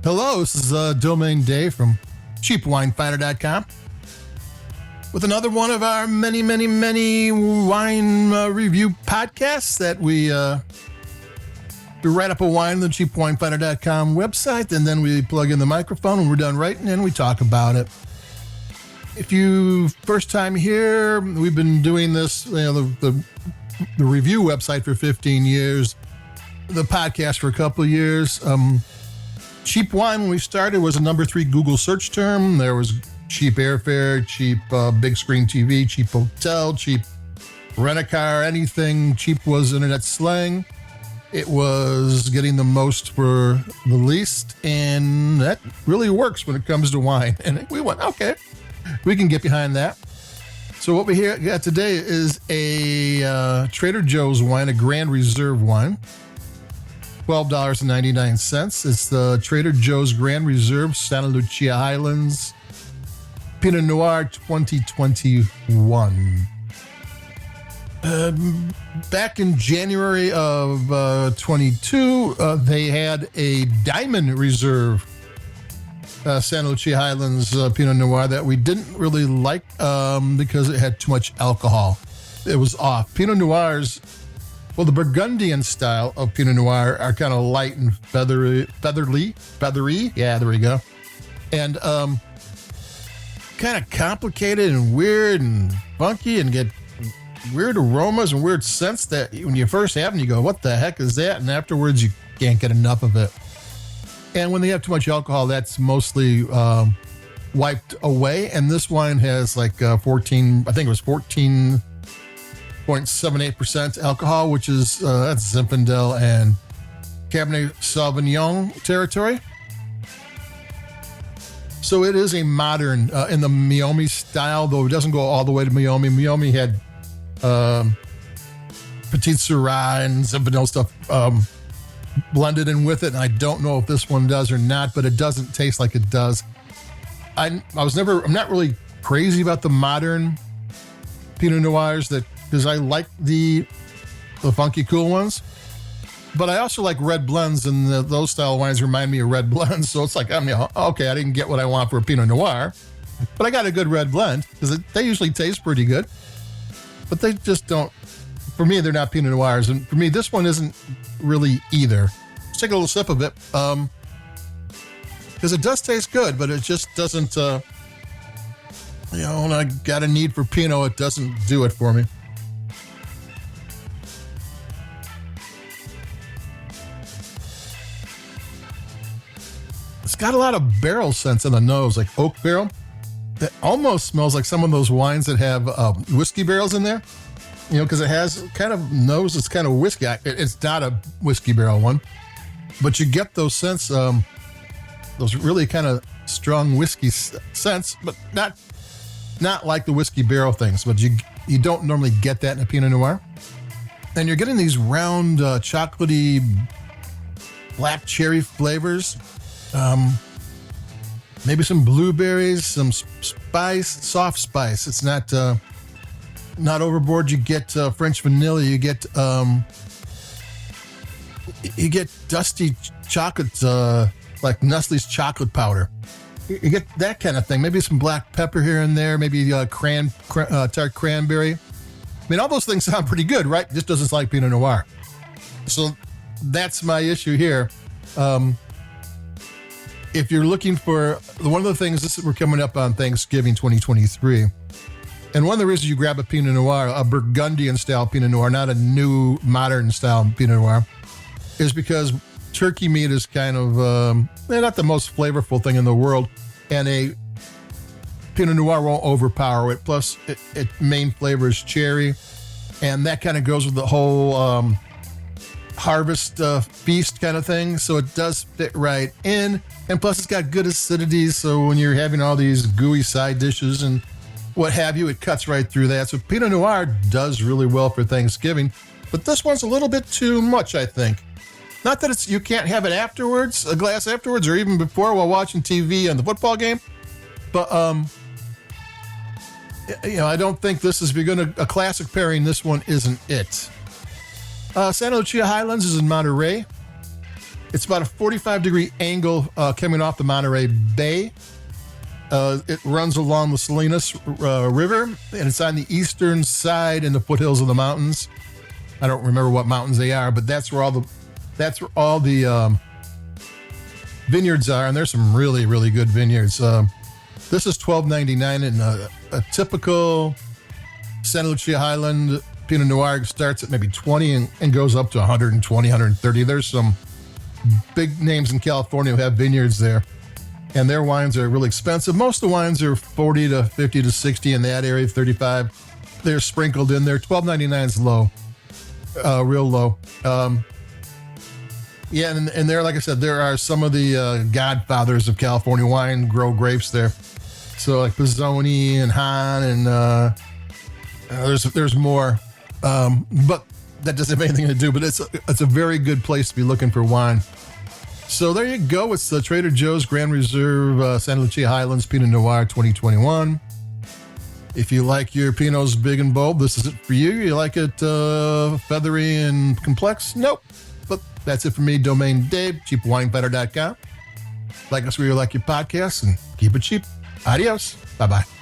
Hello, this is Domain Dave from CheapWineFinder.com with another one of our many wine review podcasts that we write up a wine on the CheapWineFinder.com website, and then we plug in the microphone when we're done writing and we talk about it. If you first time here, we've been doing this, the review website for 15 years, the podcast for a couple of years. Cheap wine, when we started, was a number 3 Google search term. There was cheap airfare, cheap big screen TV, cheap hotel, cheap rent-a-car, anything. Cheap was internet slang. It was getting the most for the least, and that really works when it comes to wine. And we went, okay, we can get behind that. So what we got today is a Trader Joe's wine, a Grand Reserve wine. $12.99. It's the Trader Joe's Grand Reserve Santa Lucia Highlands Pinot Noir 2021. Back in January of 22, they had a Diamond Reserve Santa Lucia Highlands Pinot Noir that we didn't really like because it had too much alcohol. It was off. Pinot Noirs, well, the Burgundian style of Pinot Noir are kind of light and feathery. Yeah, there we go. And kind of complicated and weird and funky and get weird aromas and weird scents that when you first have them, you go, what the heck is that? And afterwards, you can't get enough of it. And when they have too much alcohol, that's mostly wiped away. And this wine has like 14.78% alcohol, which is that's Zinfandel and Cabernet Sauvignon territory. So it is a modern in the Meiomi style, though it doesn't go all the way to Meiomi. Meiomi had Petit Syrah and Zinfandel stuff blended in with it, and I don't know if this one does or not, but it doesn't taste like it does. I'm not really crazy about the modern Pinot Noirs because I like the funky cool ones, but I also like red blends, and those style wines remind me of red blends. So it's like, okay, I didn't get what I want for a Pinot Noir, but I got a good red blend because they usually taste pretty good, but they just don't. For me, they're not Pinot Noirs, and for me, this one isn't really either. Let's take a little sip of it because it does taste good, but it just doesn't. When I got a need for Pinot, it doesn't do it for me. It's got a lot of barrel scents in the nose, like oak barrel. That almost smells like some of those wines that have whiskey barrels in there. Because it has kind of nose, it's kind of whiskey. It's not a whiskey barrel one, but you get those scents, those really kind of strong whiskey scents, but not like the whiskey barrel things. But you don't normally get that in a Pinot Noir. And you're getting these round, chocolatey, black cherry flavors. Maybe some blueberries, some spice, soft spice. It's not overboard. You get French vanilla. You get dusty chocolate, like Nestle's chocolate powder. You get that kind of thing. Maybe some black pepper here and there. Maybe tart cranberry. I mean, all those things sound pretty good, right? It just doesn't like Pinot Noir. So that's my issue here. If you're looking for one of the things, we're coming up on Thanksgiving 2023. And one of the reasons you grab a Pinot Noir, a Burgundian style Pinot Noir, not a new modern style Pinot Noir, is because turkey meat is kind of not the most flavorful thing in the world, and a Pinot Noir won't overpower it. Plus, it main flavor is cherry, and that kind of goes with the whole harvest feast kind of thing. So it does fit right in, and plus it's got good acidity. So when you're having all these gooey side dishes and what have you, it cuts right through that. So Pinot Noir does really well for Thanksgiving, but this one's a little bit too much, I think. Not that you can't have it afterwards, a glass afterwards, or even before while watching TV on the football game, but I don't think this is, if you're going to a classic pairing, this one isn't it. Santa Lucia Highlands is in Monterey. It's about a 45-degree angle coming off the Monterey Bay. It runs along the Salinas River, and it's on the eastern side in the foothills of the mountains. I don't remember what mountains they are, but that's where all the vineyards are, and there's some really, really good vineyards. This is $12.99, and a typical Santa Lucia Highland Pinot Noir starts at maybe 20 and goes up to 120, 130. There's some big names in California who have vineyards there, and their wines are really expensive. Most of the wines are 40 to 50 to 60 in that area, 35. They're sprinkled in there. $12.99 is low, real low. Yeah, and there, like I said, there are some of the godfathers of California wine grow grapes there. So like Pizzoni and Han, and there's more, but that doesn't have anything to do. But it's a very good place to be looking for wine. So there you go. It's the Trader Joe's Grand Reserve Santa Lucia Highlands Pinot Noir 2021. If you like your Pinots big and bold, this is it for you. You like it feathery and complex? Nope. But that's it for me, Domain Dave, cheapwinefighter.com. Like us where you like your podcasts, and keep it cheap. Adios. Bye-bye.